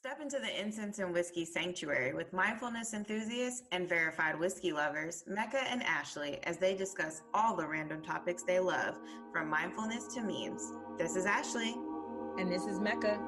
Step into the Incense and Whiskey sanctuary with mindfulness enthusiasts and verified whiskey lovers, Mecca and Ashley, as they discuss all the random topics they love, from mindfulness to memes. This is Ashley. And this is Mecca.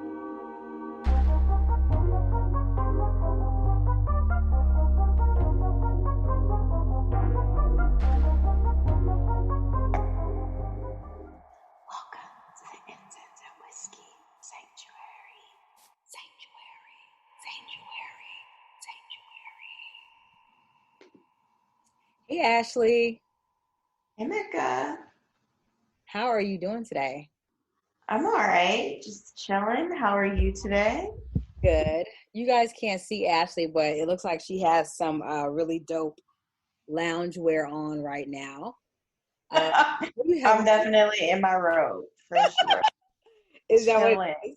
Hey, Ashley. Hey, Mecca. How are you doing today? I'm all right. Just chilling. How are you today? Good. You guys can't see Ashley, but it looks like she has some really dope loungewear on right now. I'm definitely in my robe, for sure. Is that chilling.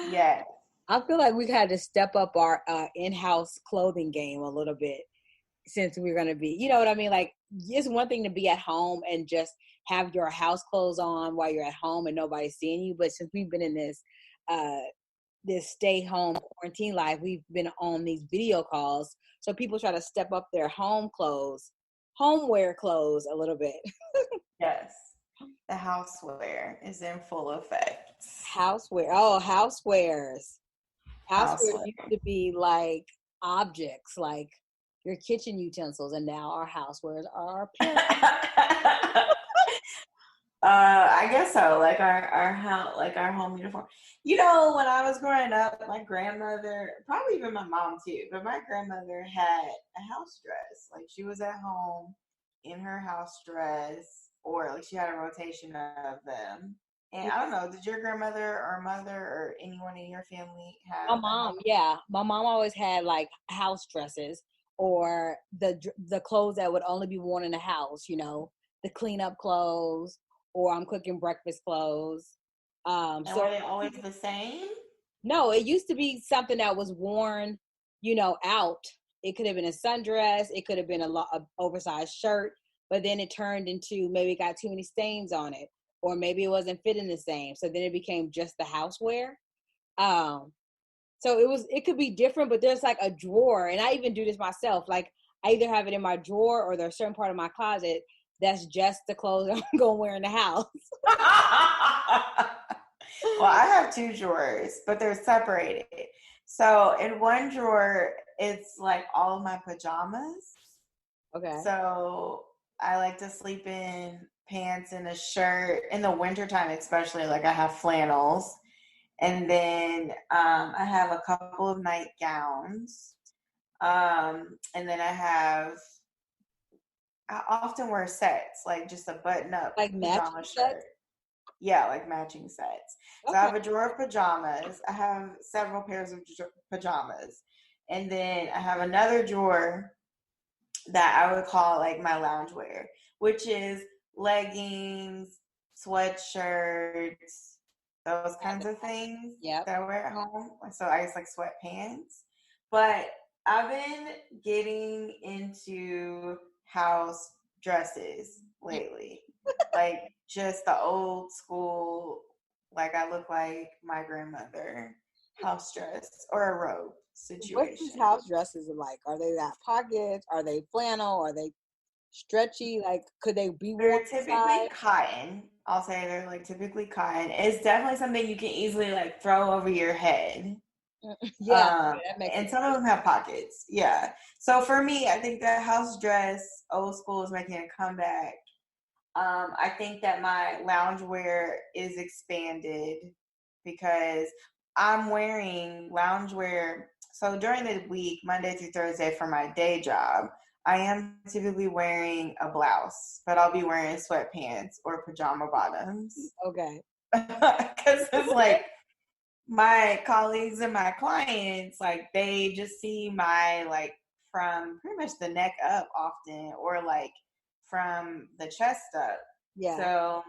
Yes. I feel like we've had to step up our in-house clothing game a little bit since we're going to be, you know what I mean? Like, it's one thing to be at home and just have your house clothes on while you're at home and nobody's seeing you. But since we've been in this stay home quarantine life, we've been on these video calls. So people try to step up their homeware clothes a little bit. Yes. The houseware is in full effect. Housewares. Housewares Houseware. used to be like objects, like your kitchen utensils, and now our housewares are our parents. I guess so. Like our house, like our home uniform. You know, when I was growing up, my grandmother, probably even my mom too, but my grandmother had a house dress. Like, she was at home in her house dress, or like she had a rotation of them. And I don't know, did your grandmother or mother or anyone in your family have My mom, yeah. My mom always had like house dresses, or the clothes that would only be worn in the house, you know, the cleanup clothes, or I'm cooking breakfast clothes. And were they always the same? No, it used to be something that was worn, you know, out. It could have been a sundress. It could have been a oversized shirt, but then it turned into maybe it got too many stains on it, or maybe it wasn't fitting the same. So then it became just the houseware. So it could be different, but there's like a drawer, and I even do this myself. Like, I either have it in my drawer or there's a certain part of my closet that's just the clothes I'm going to wear in the house. Well, I have two drawers, but they're separated. So in one drawer, it's like all of my pajamas. Okay. So I like to sleep in pants and a shirt in the wintertime, especially. Like, I have flannels. And then I have a couple of nightgowns. And then I often wear sets, like just a button-up like pajama sets? shirt. Yeah, like matching sets. So I have a drawer of pajamas. I have several pairs of pajamas. And then I have another drawer that I would call like my loungewear, which is leggings, sweatshirts, those kinds of things that I wear at home. So I guess like sweatpants. But I've been getting into house dresses lately. Like, just the old school, like I look like my grandmother, house dress or a robe situation. What's these house dresses like? Are they got pockets? Are they flannel? Are they stretchy? Like, could they be worn? They're typically cotton. I'll say they're like typically cotton. It's definitely something you can easily like throw over your head. Yeah, that makes and sense. some of them have pockets. Yeah. So for me, I think that house dress, old school, is making a comeback. I think that my loungewear is expanded because I'm wearing loungewear. So during the week, Monday through Thursday, for my day job, I am typically wearing a blouse, but I'll be wearing sweatpants or pajama bottoms. Okay. Because it's like, my colleagues and my clients, like, they just see my, like, from pretty much the neck up often, or like from the chest up. Yeah. So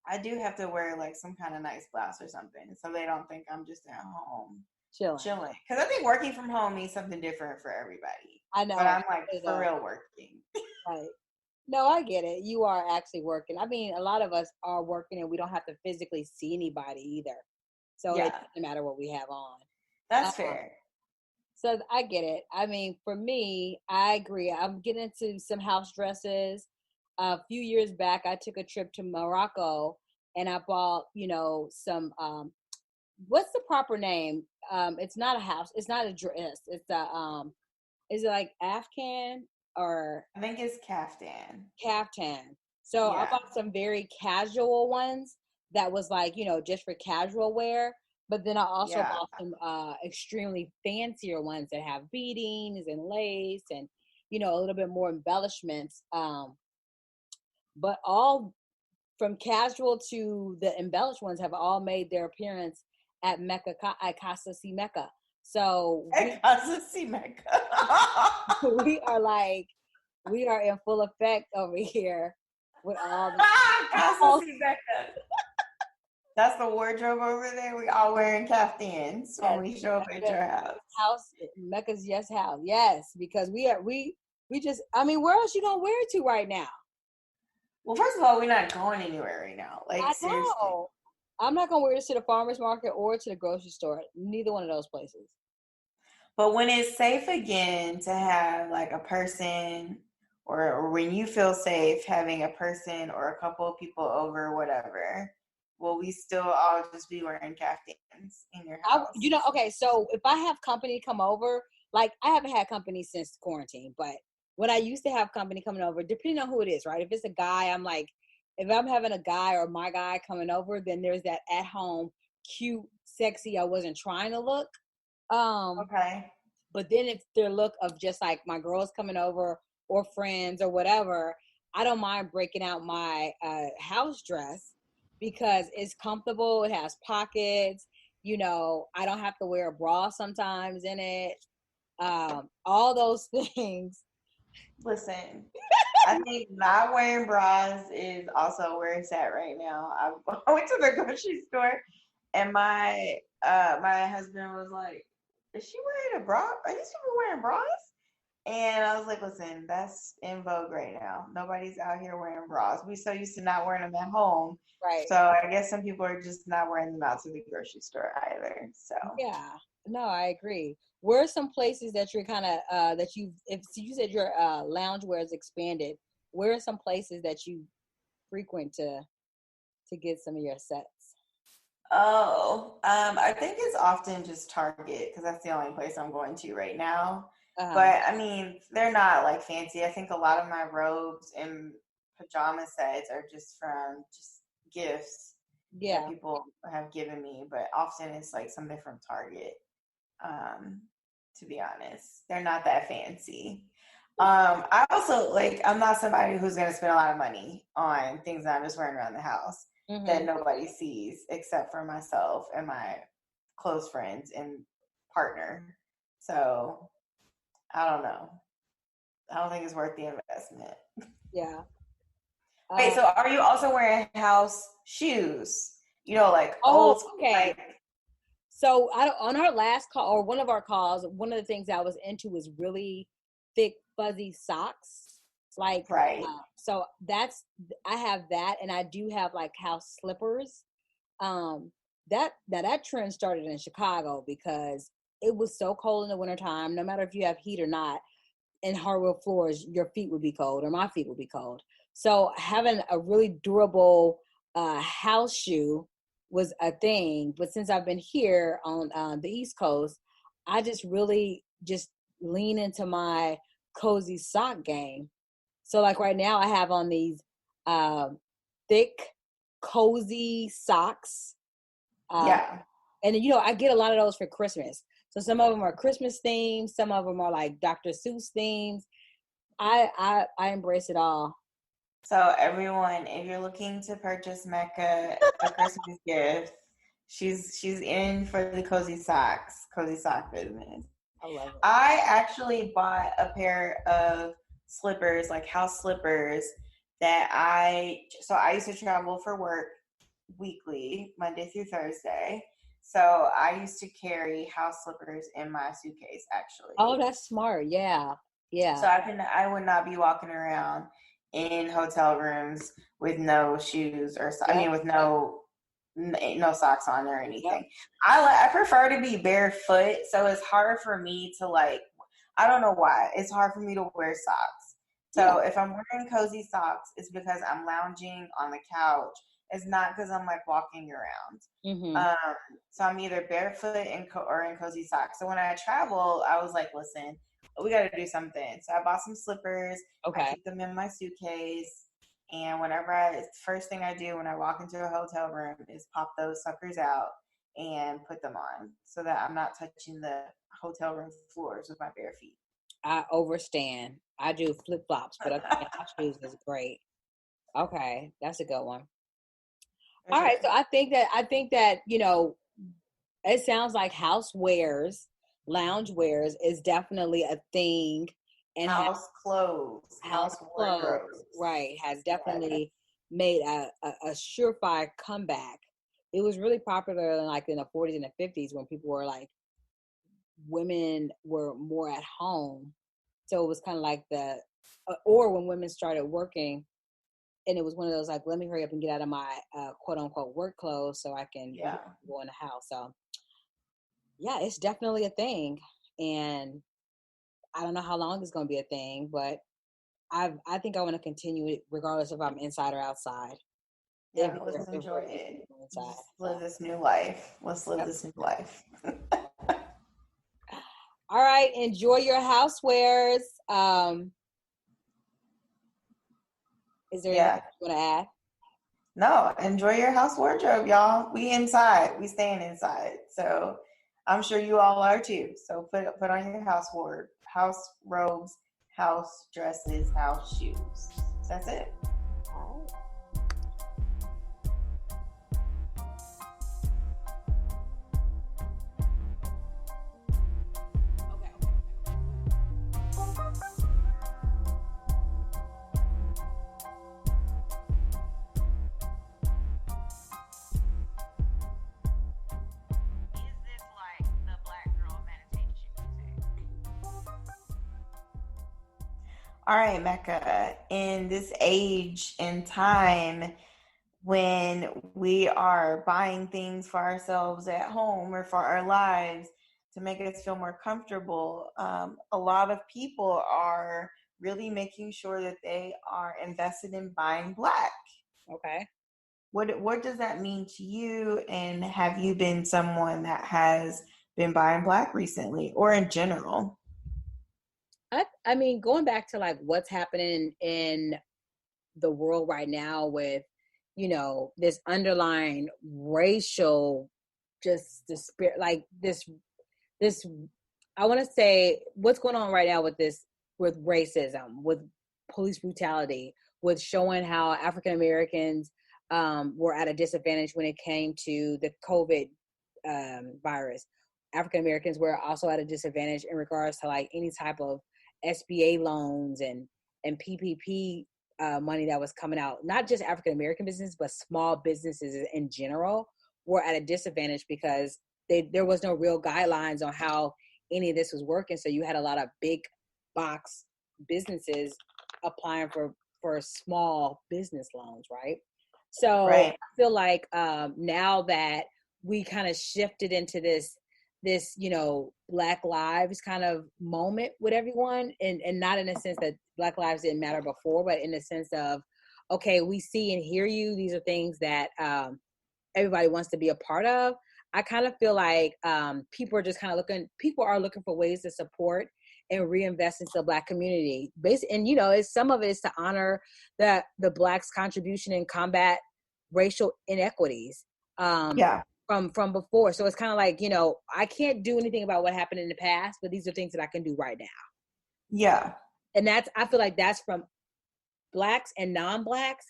I do have to wear like some kind of nice blouse or something, so they don't think I'm just at home chilling. Because I think working from home means something different for everybody. I know. But I'm like for real working. Right. No, I get it. You are actually working. I mean, a lot of us are working and we don't have to physically see anybody either. So it doesn't matter what we have on. That's fair. So I get it. I mean, for me, I agree. I'm getting into some house dresses. A few years back, I took a trip to Morocco and I bought, some, what's the proper name? It's not a house. It's not a dress. It's is it like Afghan or I think it's caftan. caftan? So I Yeah. bought some very casual ones that was like, just for casual wear. But then I also Yeah. bought some extremely fancier ones that have beadings and lace and, a little bit more embellishments. But all from casual to the embellished ones have all made their appearance at Mecca, at Casa Si Mecca. So Casa Si Mecca. we are like, we are in full effect over here with all the Casa Si Mecca. That's the wardrobe over there. We all wearing caftans when we show up at your house. Mecca's yes house. Yes, because we just, I mean, where else you gonna wear it to right now? Well, first of all, we're not going anywhere right now. Like, I seriously. know. I'm not gonna wear this to the farmer's market or to the grocery store. Neither one of those places. But when it's safe again to have like a person or when you feel safe having a person or a couple of people over or whatever, will we still all just be wearing caftans in your house? Okay, so if I have company come over, like I haven't had company since quarantine, but when I used to have company coming over, depending on who it is, right? If it's a guy, I'm like, if I'm having a guy or my guy coming over, then there's that at home, cute, sexy, I wasn't trying to look. Okay. But then it's their look of just like my girls coming over or friends or whatever. I don't mind breaking out my house dress because it's comfortable. It has pockets. I don't have to wear a bra sometimes in it. All those things. Listen, I think not wearing bras is also where it's at right now. I went to the grocery store and my husband was like, "Is she wearing a bra? Are these people wearing bras?" And I was like, "Listen, that's in vogue right now. Nobody's out here wearing bras. We so used to not wearing them at home, Right. so I guess some people are just not wearing them out to the grocery store either." So Yeah. No, I agree. Where are some places that you're kind of that if so you said your loungewear is expanded, where are some places that you frequent to get some of your sets? I think it's often just Target because that's the only place I'm going to right now. Uh-huh. But I mean, they're not like fancy. I think a lot of my robes and pajama sets are just from just gifts that Yeah. people have given me. But often it's like something from Target. Um, to be honest, they're not that fancy. I also like I'm not somebody who's gonna spend a lot of money on things that I'm just wearing around the house that Mm-hmm. nobody sees except for myself and my close friends and partner. So I don't know. I don't think it's worth the investment. Yeah. Wait, so are you also wearing house shoes? Like old school, Okay. like So on our last call or one of our calls, one of the things I was into was really thick, fuzzy socks. Like, right. so I have that, and I do have like house slippers. Um, that trend started in Chicago because it was so cold in the wintertime. No matter if you have heat or not, in hardwood floors, your feet would be cold, or my feet would be cold. So having a really durable house shoe was a thing. But since I've been here on the East Coast, I just really just lean into my cozy sock game. So like right now, I have on these thick, cozy socks. Yeah. And I get a lot of those for Christmas. So some of them are Christmas themes, some of them are like Dr. Seuss themes. I embrace it all. So everyone, if you're looking to purchase Mecca a Christmas gift, she's in for the cozy sock business. I love it. I actually bought a pair of slippers, like house slippers, so I used to travel for work weekly, Monday through Thursday. So I used to carry house slippers in my suitcase actually. Oh, that's smart. Yeah. So Yeah. I would not be walking around in hotel rooms with no shoes or I Yep. mean with no ain't no socks on or Yep. anything. I prefer to be barefoot, so it's hard for me to like. I don't know why. It's hard for me to wear socks. Yeah. So if I'm wearing cozy socks, it's because I'm lounging on the couch. It's not because I'm like walking around. Mm-hmm. Um, so I'm either barefoot or in cozy socks. So when I travel, I was like, listen, we got to do something. So I bought some slippers. I Okay. keep them in my suitcase. And first thing I do when I walk into a hotel room is pop those suckers out and put them on so that I'm not touching the hotel room floors with my bare feet. I overstand. I do flip flops, but okay, house shoes is great. Okay, that's a good one. For All right, sure. so I think that it sounds like housewares, loungewares is definitely a thing, and House clothes, house house clothes, wardrobes. right, has Yes. definitely made a surefire comeback. It was really popular in the 40s and the 50s when people were like women were more at home, so it was kind of like or when women started working, and it was one of those like, let me hurry up and get out of my quote unquote work clothes so I can Yeah. go in the house. So yeah, it's definitely a thing, and I don't know how long it's going to be a thing, but I think I want to continue it regardless if I'm inside or outside. If Yeah. Let's if enjoy we're it. inside, Just so live this new life. Let's live yep. this new life. All right, enjoy your housewares. Is there anything Yeah. you want to add? No, enjoy your house wardrobe, y'all. We inside. We staying inside. So I'm sure you all are too. So put on your house robes, house dresses, house shoes. That's it. All right. Okay. Is this like the black girl meditation music? All right, Mecca. In this age and time when we are buying things for ourselves at home or for our lives to make us feel more comfortable, a lot of people are really making sure that they are invested in buying black. Okay. What does that mean to you? And have you been someone that has been buying black recently, or in general? I mean, going back to like what's happening in the world right now with, this underlying racial, just the spirit, like this, I want to say what's going on right now with this, with racism, with police brutality, with showing how African Americans were at a disadvantage when it came to the COVID virus. African Americans were also at a disadvantage in regards to like any type of SBA loans and PPP money that was coming out. Not just African American businesses, but small businesses in general were at a disadvantage because there was no real guidelines on how any of this was working. So you had a lot of big box businesses applying for small business loans, right? So Right. I feel like now that we kind of shifted into this Black lives kind of moment with everyone, and not in a sense that Black lives didn't matter before, but in the sense of, okay, we see and hear you, these are things that everybody wants to be a part of. I kind of feel like people are looking for ways to support and reinvest into the Black community. And some of it is to honor the Blacks' contribution in combat racial inequities Yeah. from before. So it's kind of like, I can't do anything about what happened in the past, but these are things that I can do right now. Yeah. And I feel like that's from Blacks and non-Blacks.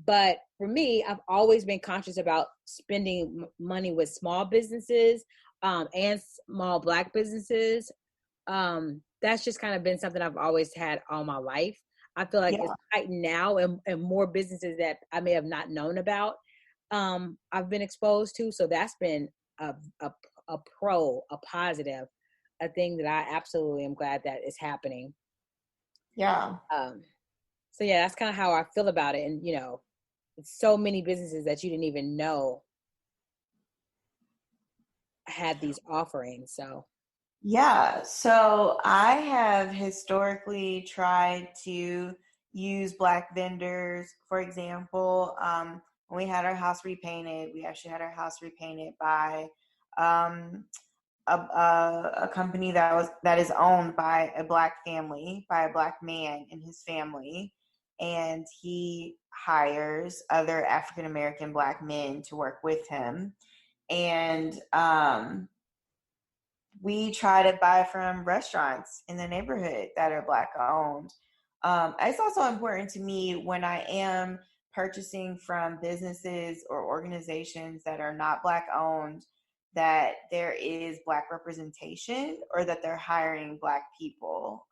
But for me, I've always been conscious about spending money with small businesses and small Black businesses. That's just kind of been something I've always had all my life. I feel like it's Yeah. right now, and more businesses that I may have not known about, I've been exposed to. So that's been a positive, a thing that I absolutely am glad that is happening. Yeah. Um, so yeah, that's kind of how I feel about it. And so many businesses that you didn't even know had these offerings. So Yeah, so I have historically tried to use Black vendors. For example, when we had our house repainted, we actually had our house repainted by um, a company that is owned by a Black family, by a Black man and his family, and he hires other African American Black men to work with him, and we try to buy from restaurants in the neighborhood that are Black owned. It's also important to me when I am purchasing from businesses or organizations that are not Black owned that there is Black representation or that they're hiring Black people,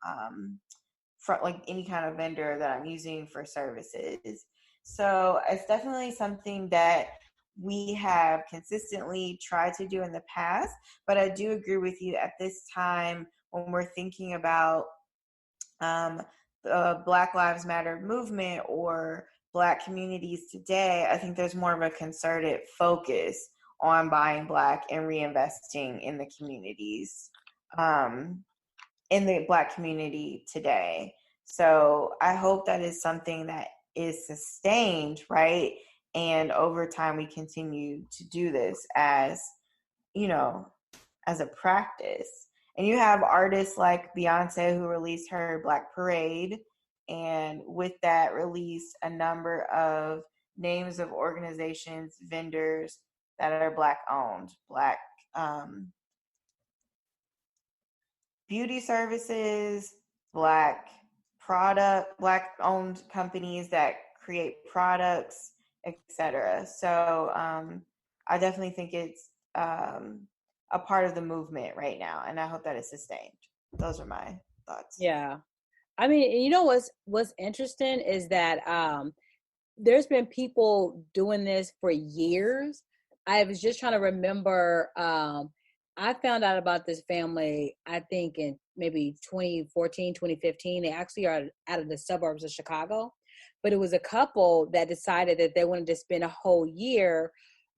from like any kind of vendor that I'm using for services. So it's definitely something that we have consistently tried to do in the past, but I do agree with you at this time when we're thinking about um, the Black Lives Matter movement or Black communities today. I think there's more of a concerted focus on buying Black and reinvesting in the communities, in the Black community today. So I hope that is something that is sustained, right? And over time, we continue to do this as, you know, as a practice. And you have artists like Beyonce who released her Black Parade, and with that released a number of names of organizations, vendors that are Black owned, Black beauty services, Black Black owned companies that create products, etc. So I definitely think it's a part of the movement right now, and I hope that it's sustained. Those are my thoughts. yeah, I mean, you know what's interesting is that there's been people doing this for years. I was just trying to remember. I found out about this family, I think in maybe 2014, 2015. They actually are out of the suburbs of Chicago, but it was a couple that decided that they wanted to spend a whole year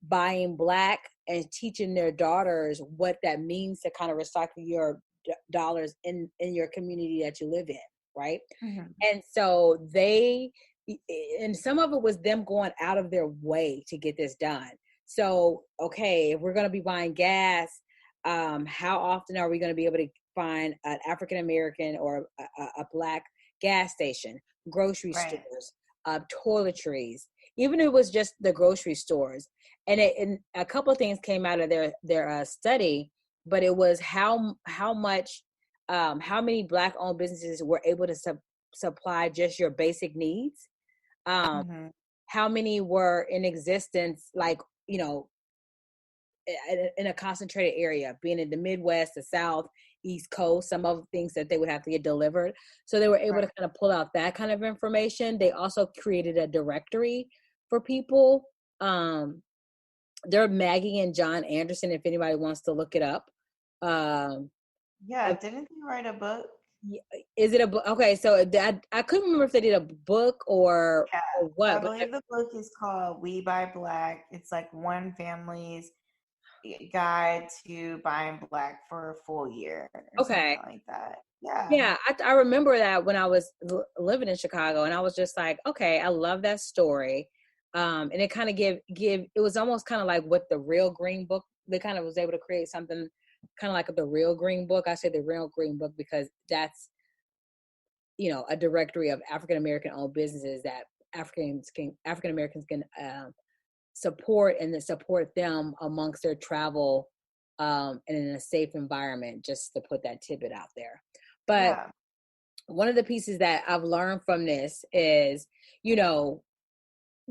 buying Black and teaching their daughters what that means to kind of recycle your dollars in your community that you live in, right? Mm-hmm. And so and some of it was them going out of their way to get this done. So, okay, if we're going to be buying gas, how often are we going to be able to find an African American or a Black gas station, grocery Right. stores, toiletries, even if it was just the grocery stores? And a couple of things came out of their study, but it was how much, how many Black owned businesses were able to supply just your basic needs. Mm-hmm. How many were in existence, like, in a concentrated area, being in the Midwest, the South, East Coast, some of the things that they would have to get delivered. So they were able to kind of pull out that kind of information. They also created a directory for people. They're Maggie and John Anderson, if anybody wants to look it up. Yeah, didn't they write a book? Is it a book? Okay, so I couldn't remember if they did a book or I what, but believe the book is called We Buy Black. It's like one family's guide to buying Black for a full year or okay. something like that. Yeah. Yeah, I remember that when I was living in Chicago, and I was just like, okay, I love that story. And it kind of give it was almost kind of like what the Real Green Book. They kind of was able to create something kind of like the Real Green Book. I say the Real Green Book because that's, a directory of African American owned businesses that African Americans can support, and then support them amongst their travel, and in a safe environment, just to put that tidbit out there. But Yeah. one of the pieces that I've learned from this is,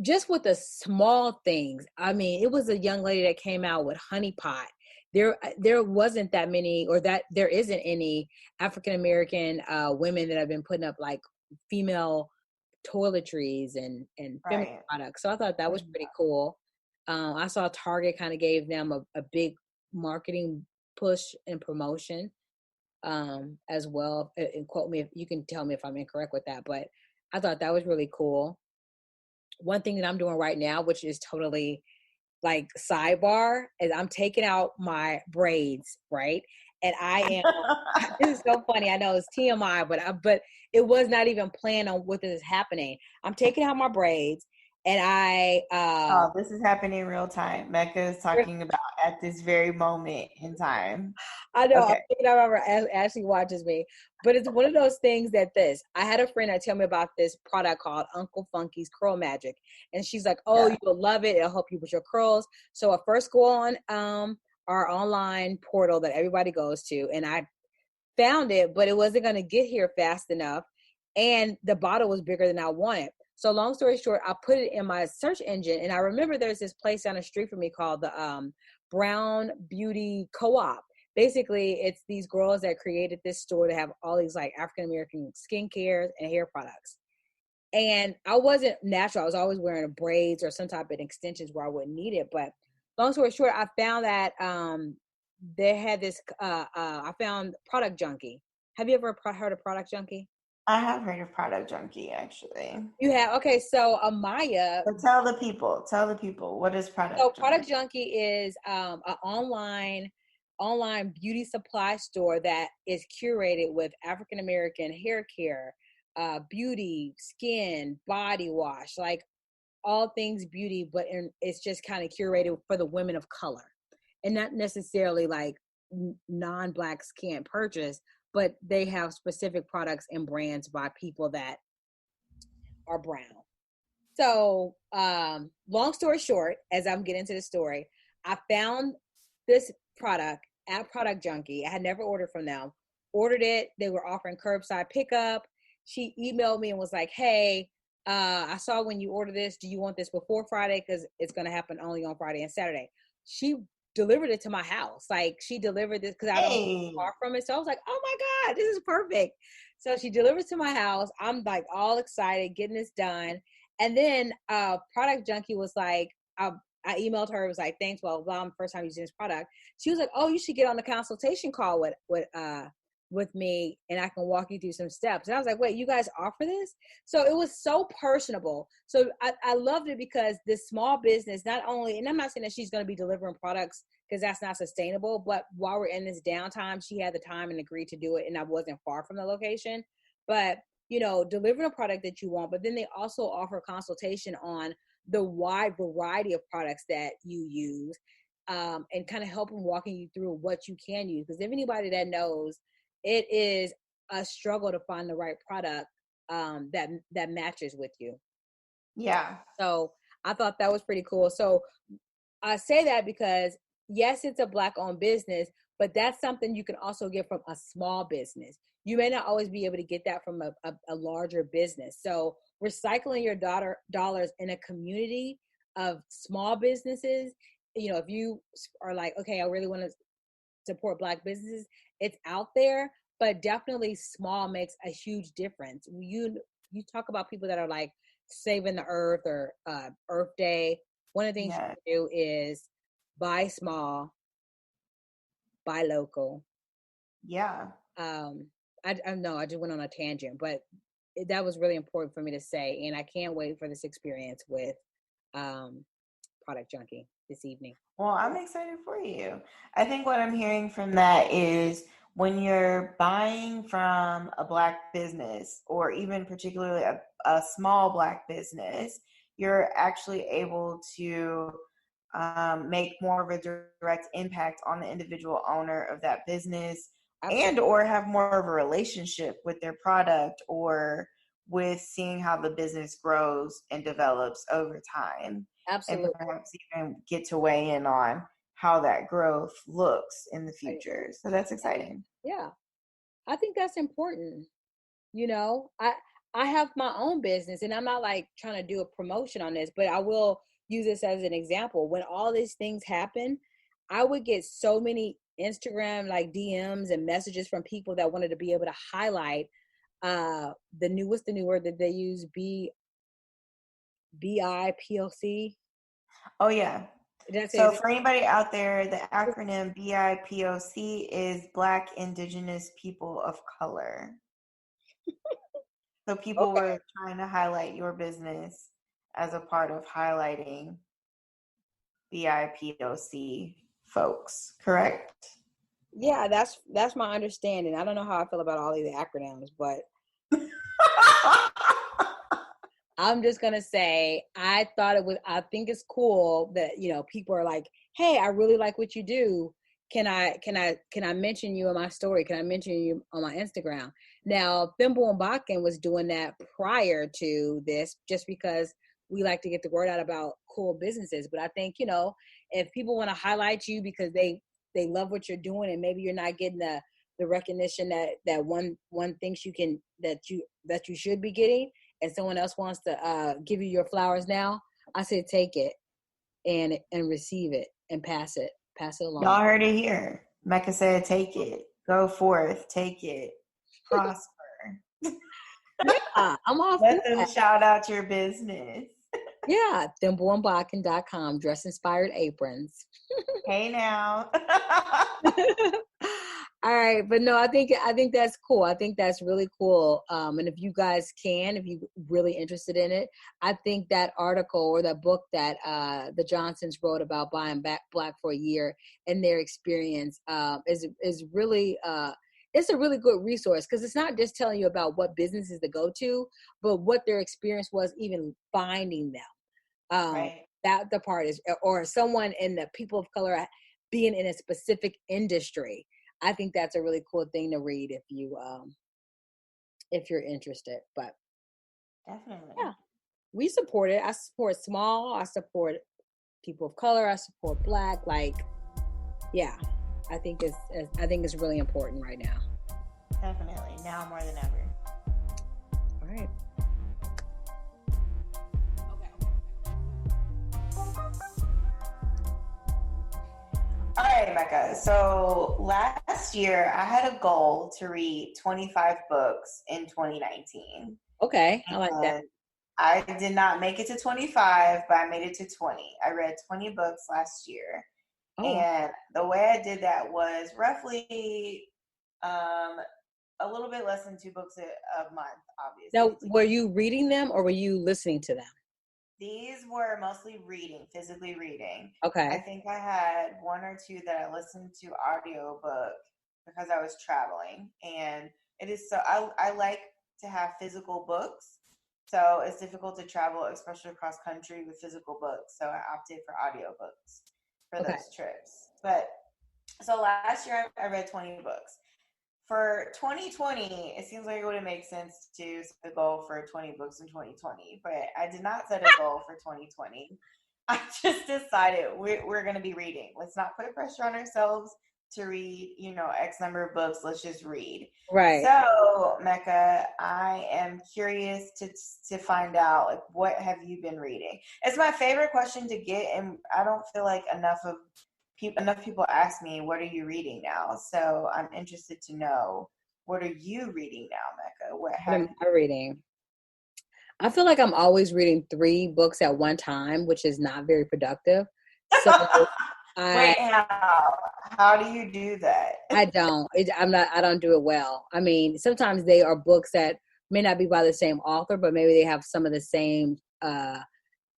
just with the small things. I mean, it was a young lady that came out with honey pot. There wasn't that many, or that there isn't any African American women that have been putting up like female toiletries and feminine products. So I thought that was pretty cool. I saw Target kind of gave them a big marketing push and promotion, as well. And quote me if you can tell me if I'm incorrect with that, but I thought that was really cool. One thing that I'm doing right now, which is totally like sidebar is I'm taking out my braids, right? And I am this is so funny. I know it's TMI, but it was not even planned on what is happening. I'm taking out my braids and Oh, this is happening in real time. Mecca is talking about at this very moment in time. I know. I'm Okay. thinking I remember Ashley watches me, but it's one of those things that I had a friend that tell me about this product called Uncle Funky's Curl Magic, and she's like, "Oh, Yeah. you will love it. It'll help you with your curls." So I first go on our online portal that everybody goes to, and I found it, but it wasn't going to get here fast enough, and the bottle was bigger than I wanted. So long story short, I put it in my search engine, and I remember there's this place down the street from me called the Brown Beauty Co-op. Basically, it's these girls that created this store to have all these like African American skincare and hair products. And I wasn't natural. I was always wearing braids or some type of extensions where I wouldn't need it. But long story short, I found that they had this. I found Product Junkie. Have you ever heard of Product Junkie? I have heard of Product Junkie actually. You have. Okay, so Amaya. But tell the people, what is So Product Product Junkie? Junkie is an online beauty supply store that is curated with African American hair care, beauty, skin, body wash, like all things beauty, but it's just kind of curated for the women of color, and not necessarily like non-blacks can't purchase, but they have specific products and brands by people that are brown. So, long story short, as I'm getting into the story, I found this product at Product Junkie. I had never ordered from them. Ordered it. They were offering curbside pickup. She emailed me and was like, "Hey, I saw when you ordered this. Do you want this before Friday? Because it's going to happen only on Friday and Saturday." She delivered it to my house. Like she delivered this because I don't live Hey. far from it. So I was like, "Oh my God, this is perfect." So she delivers to my house. I'm like all excited, getting this done. And then Product Junkie was like, I emailed her. It was like, "Thanks, well, blah, I'm first time using this product." She was like, "Oh, you should get on the consultation call with me, and I can walk you through some steps." And I was like, "Wait, you guys offer this?" So it was so personable. So I loved it because this small business, not only, and I'm not saying that she's going to be delivering products because that's not sustainable, but while we're in this downtime, she had the time and agreed to do it, and I wasn't far from the location. But delivering a product that you want, but then they also offer consultation on the wide variety of products that you use, and kind of helping walking you through what you can use. Because if anybody that knows, it is a struggle to find the right product that matches with you. Yeah. So I thought that was pretty cool. So I say that because yes, it's a black owned business, but that's something you can also get from a small business. You may not always be able to get that from a larger business. So recycling your dollars in a community of small businesses, if you are like, okay, I really want to support black businesses, it's out there, but definitely small makes a huge difference. You talk about people that are like saving the earth or Earth Day. One of the things Yeah. you can do is buy small, buy local. Yeah. I know I just went on a tangent, but that was really important for me to say, and I can't wait for this experience with um, Product Junkie this evening. Well, I'm excited for you. I think what I'm hearing from that is when you're buying from a black business or even particularly a small black business, you're actually able to make more of a direct impact on the individual owner of that business and Absolutely. or have more of a relationship with their product or with seeing how the business grows and develops over time and Absolutely. perhaps even get to weigh in on how that growth looks in the Right. future. So that's exciting. Yeah. I think that's important. I have my own business and I'm not like trying to do a promotion on this, but I will use this as an example. When all these things happen, I would get so many Instagram like DMs and messages from people that wanted to be able to highlight what's the new word that they use? BIPOC. Oh, yeah. That's So it. for anybody out there, the acronym BIPOC is Black Indigenous People of Color. So people Okay. were trying to highlight your business as a part of highlighting BIPOC folks, correct? Yeah, that's my understanding. I don't know how I feel about all these acronyms, but I'm just gonna say I think it's cool that, you know, people are like, hey, I really like what you do. Can I mention you in my story? Can I mention you on my Instagram? Now, Thimble and Bakken was doing that prior to this just because we like to get the word out about cool businesses. But I think, you know, if people want to highlight you because they love what you're doing and maybe you're not getting the recognition that one thinks you can that you should be getting, and someone else wants to give you your flowers now, I say take it and receive it and pass it along. Y'all heard it here. Mecca said, take it. Go forth. Take it. Prosper. Yeah, I'm all for Let them that. shout out your business. Yeah, thimbleandbakken.com, dress-inspired aprons. Hey now. All right, but no, I think that's cool. I think that's really cool. And if you guys if you're really interested in it, I think that article or that book that the Johnsons wrote about buying back Black for a year and their experience is really it's a really good resource because it's not just telling you about what businesses to go to, but what their experience was even finding them. Right. That the part is, or someone in the people of color being in a specific industry. I think that's a really cool thing to read if you're interested. But Definitely. yeah, we support it. I support small. I support people of color. I support Black. Like, yeah, I think it's really important right now. Definitely. Now more than ever. All right. All right, Mecca. So last year I had a goal to read 25 books in 2019. Okay, I like that. I did not make it to 25, but I made it to 20. I read 20 books last year. Oh, And the way I did that was roughly a little bit less than 2 books a month, obviously. now were you reading them or were you listening to them? These were mostly reading, physically reading. Okay. I think I had 1 or 2 that I listened to audiobook because I was traveling. And it is so, I like to have physical books. So it's difficult to travel, especially across country with physical books. So I opted for audiobooks for Okay. those trips. But so last year I read 20 books. For 2020, it seems like it would make sense to set a goal for 20 books in 2020, but I did not set a goal for 2020. I just decided we're going to be reading. Let's not put pressure on ourselves to read, X number of books. Let's just read. Right. So, Mecca, I am curious to find out, like, what have you been reading? It's my favorite question to get, and I don't feel like enough people ask me, what are you reading now? So I'm interested to know, what are you reading now, Mecca? What am I reading? I feel like I'm always reading 3 books at one time, which is not very productive. So Wait, how do you do that? I don't. I don't do it well. I mean, sometimes they are books that may not be by the same author, but maybe they have some of the same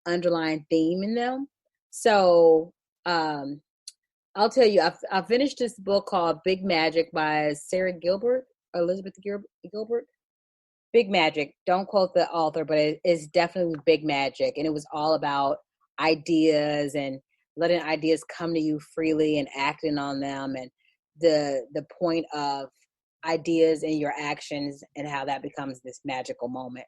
underlying theme in them. So I'll tell you, I finished this book called Big Magic by Sarah Gilbert, Elizabeth Gilbert. Big Magic. Don't quote the author, but it's definitely Big Magic. And it was all about ideas and letting ideas come to you freely and acting on them, and the point of ideas and your actions and how that becomes this magical moment.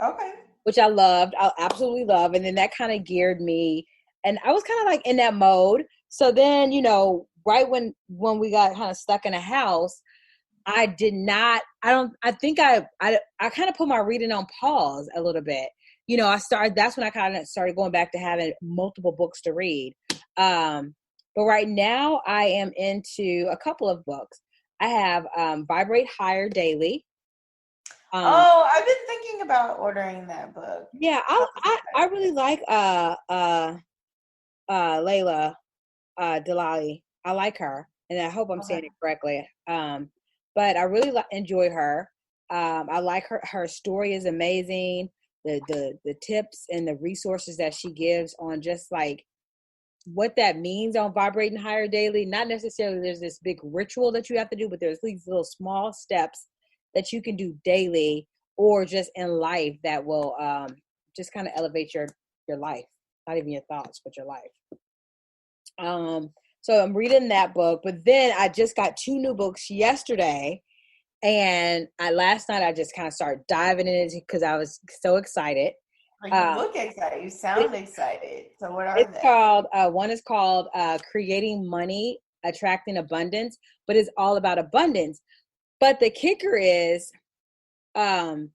Okay. Which I loved. I absolutely love. And then that kind of geared me, and I was kind of like in that mode. So then, right when we got kind of stuck in a house, I think I kind of put my reading on pause a little bit. That's when I kind of started going back to having multiple books to read. But right now I am into a couple of books. I have Vibrate Higher Daily. I've been thinking about ordering that book. Yeah, I really like Layla Delali. I like her, and I hope I'm saying it correctly. But I really enjoy her. I like her story is amazing. The tips and the resources that she gives on just like what that means on vibrating higher daily. Not necessarily there's this big ritual that you have to do, but there's these little small steps that you can do daily or just in life that will just kind of elevate your life. Not even your thoughts, but your life. So I'm reading that book, but then I just got 2 new books yesterday. And last night I just kind of started diving in it because I was so excited. Like, you look excited. You sound excited. So what are It's they? called, one is called Creating Money, Attracting Abundance, but it's all about abundance. But the kicker is a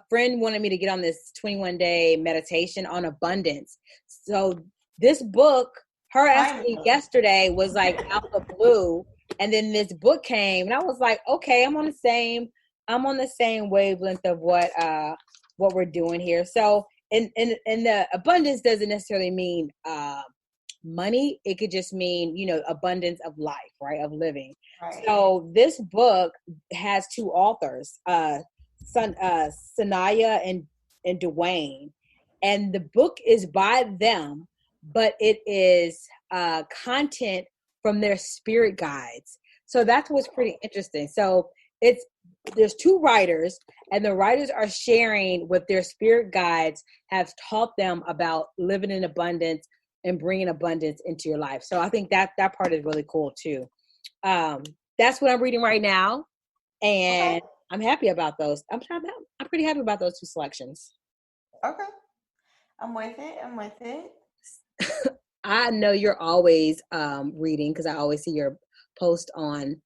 friend wanted me to get on this 21-day meditation on abundance. So this book, her asking me yesterday was like out the blue. And then this book came and I was like, okay, I'm on the same wavelength of what we're doing here. So and the abundance doesn't necessarily mean money. It could just mean, abundance of life, right? Of living. Right. So this book has 2 authors, Sanaya and Dwayne. And the book is by them, but it is content from their spirit guides. So that's what's pretty interesting. So there's 2 writers, and the writers are sharing what their spirit guides have taught them about living in abundance and bringing abundance into your life. So I think that part is really cool too. That's what I'm reading right now, and I'm happy about those. I'm pretty happy about those 2 selections. Okay, I'm with it. I know you're always reading because I always see your post on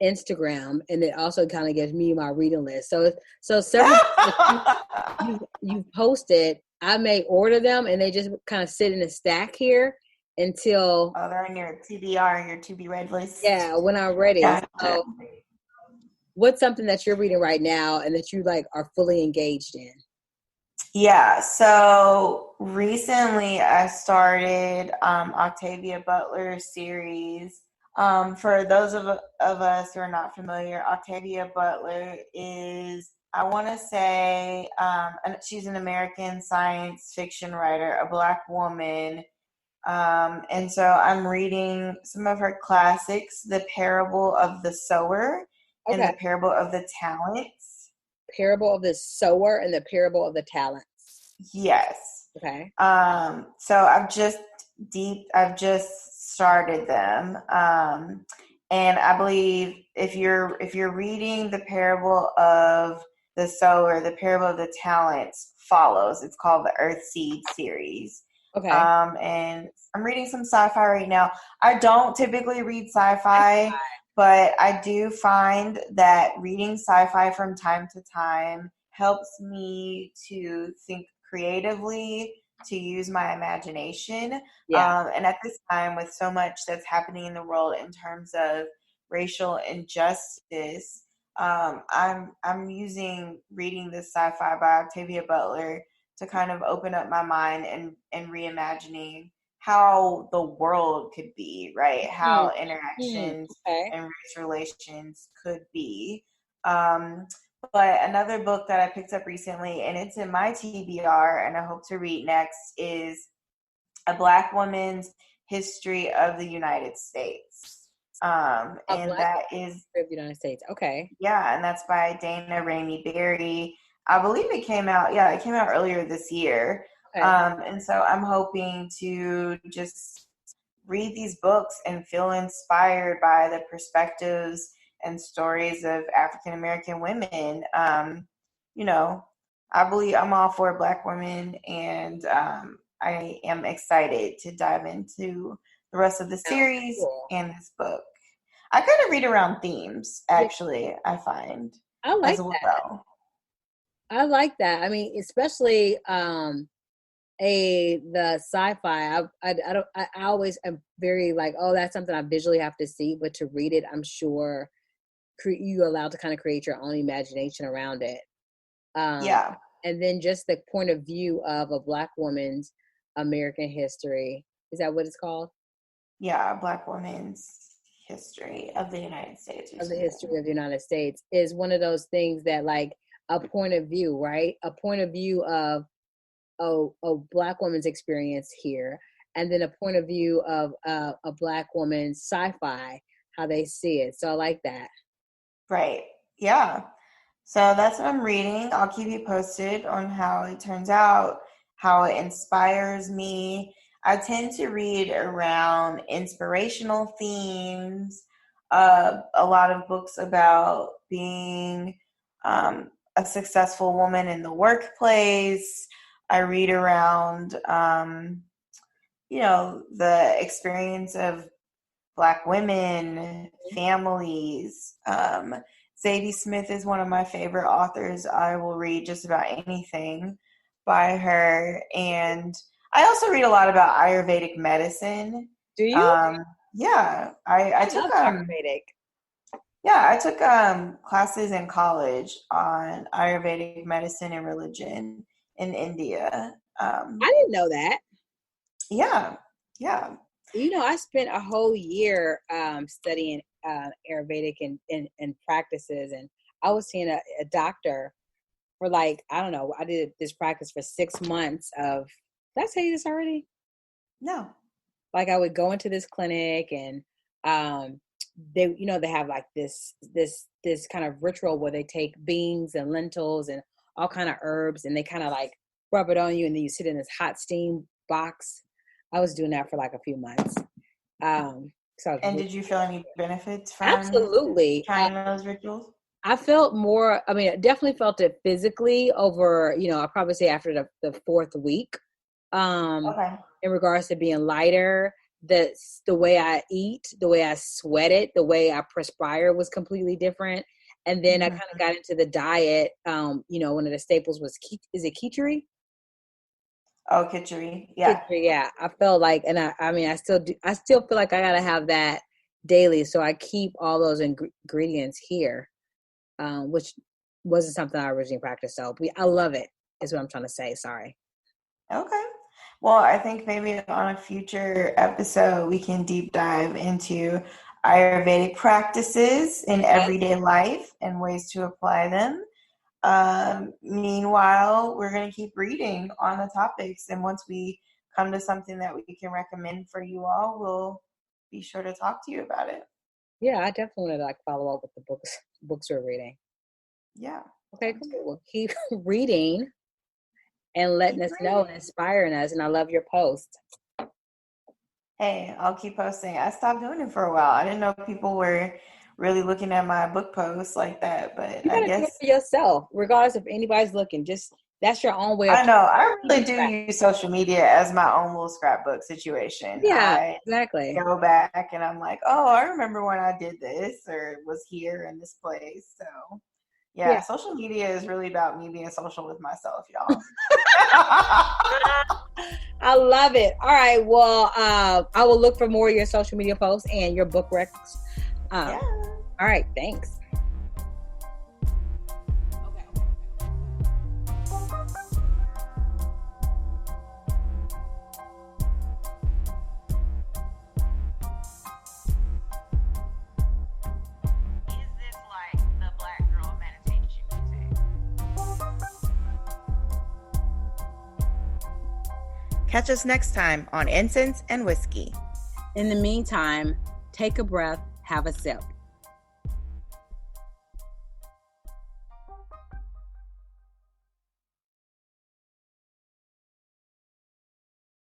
Instagram, and it also kind of gives me my reading list. So several you've posted, I may order them, and they just kind of sit in a stack here until they're in your TBR, your to be read list. Yeah, when I'm ready. Gotcha. So, what's something that you're reading right now and that you like are fully engaged in? Yeah, so recently I started Octavia Butler's series. For those of us who are not familiar, Octavia Butler is, I want to say, she's an American science fiction writer, a Black woman. And so I'm reading some of her classics, The Parable of the Sower and The Parable of the Talents. Parable of the Sower and The Parable of the Talents. Yes. Okay. So I've just started them. And I believe if you're reading The Parable of the Sower, The Parable of the Talents follows. It's called the Earth Seed series. Okay. And I'm reading some sci-fi right now. I don't typically read sci-fi, but I do find that reading sci-fi from time to time helps me to think creatively, to use my imagination. Yeah. And at this time, with so much that's happening in the world in terms of racial injustice, I'm using reading this sci-fi by Octavia Butler to kind of open up my mind and reimagining how the world could be, right? How interactions and race relations could be. But another book that I picked up recently, and it's in my TBR, and I hope to read next, is A Black Woman's History of the United States. And that is of the United States. Okay. Yeah, and that's by Dana Ramey Berry. I believe it came out. Yeah, it came out earlier this year. Okay. And so I'm hoping to just read these books and feel inspired by the perspectives and stories of African American women. I believe I'm all for Black women, and I am excited to dive into the rest of the series and this book. I kind of read around themes, actually, I find. I like that. I like that. I mean, especially the sci-fi. I always am very like, oh, that's something I visually have to see, but to read it, I'm sure you're allowed to kind of create your own imagination around it. Yeah. And then just the point of view of a Black woman's American history. Is that what it's called? Yeah, Black woman's history of the United States. Of the history of the United States is one of those things that, like, a point of view, right? A point of view of a Black woman's experience here. and then a point of view of a Black woman's sci-fi, how they see it. So I like that. Right. Yeah. So that's what I'm reading. I'll keep you posted on how it turns out, how it inspires me. I tend to read around inspirational themes, a lot of books about being a successful woman in the workplace. I read around, the experience of Black women, families. Zadie Smith is one of my favorite authors. I will read just about anything by her. And I also read a lot about Ayurvedic medicine. Do you? Yeah, I took love Ayurvedic. Yeah, I took classes in college on Ayurvedic medicine and religion in India. I didn't know that. Yeah. I spent a whole year studying Ayurvedic and practices, and I was seeing a doctor for I don't know, I did this practice for 6 months of, did I tell you this already? No. I would go into this clinic and they have this kind of ritual where they take beans and lentils and all kind of herbs, and they kind of rub it on you, and then you sit in this hot steam box. I was doing that for a few months. Did you feel any benefits from absolutely trying those rituals? I felt more, I definitely felt it physically over, I'll probably say after the fourth week. Okay. In regards to being lighter, the way I eat, the way I sweated, the way I perspire was completely different. And then I kind of got into the diet. One of the staples was, is it khichdi? Oh, khichdi. Yeah. Khichdi, yeah. I felt and I still feel like I got to have that daily. So I keep all those ingredients here, which wasn't something I originally practiced. So I love it, is what I'm trying to say. Sorry. Okay. Well, I think maybe on a future episode, we can deep dive into Ayurvedic practices in everyday life and ways to apply them. Meanwhile, we're going to keep reading on the topics. And once we come to something that we can recommend for you all, we'll be sure to talk to you about it. Yeah, I definitely want to follow up with the books we're reading. Yeah. Okay, cool. We'll keep reading and letting us know and inspiring us. And I love your post. Hey, I'll keep posting. I stopped doing it for a while. I didn't know people were really looking at my book posts like that, but you gotta do it for yourself, regardless if anybody's looking. Just that's your own way of I know. I really do use social media as my own little scrapbook situation. Yeah, exactly. I go back and I'm like, oh, I remember when I did this or was here in this place. So yeah, social media is really about me being social with myself, y'all. I love it. All right. Well, I will look for more of your social media posts and your book recs. Yeah. All right. Thanks. Catch us next time on Incense and Whiskey. In the meantime, take a breath, have a sip.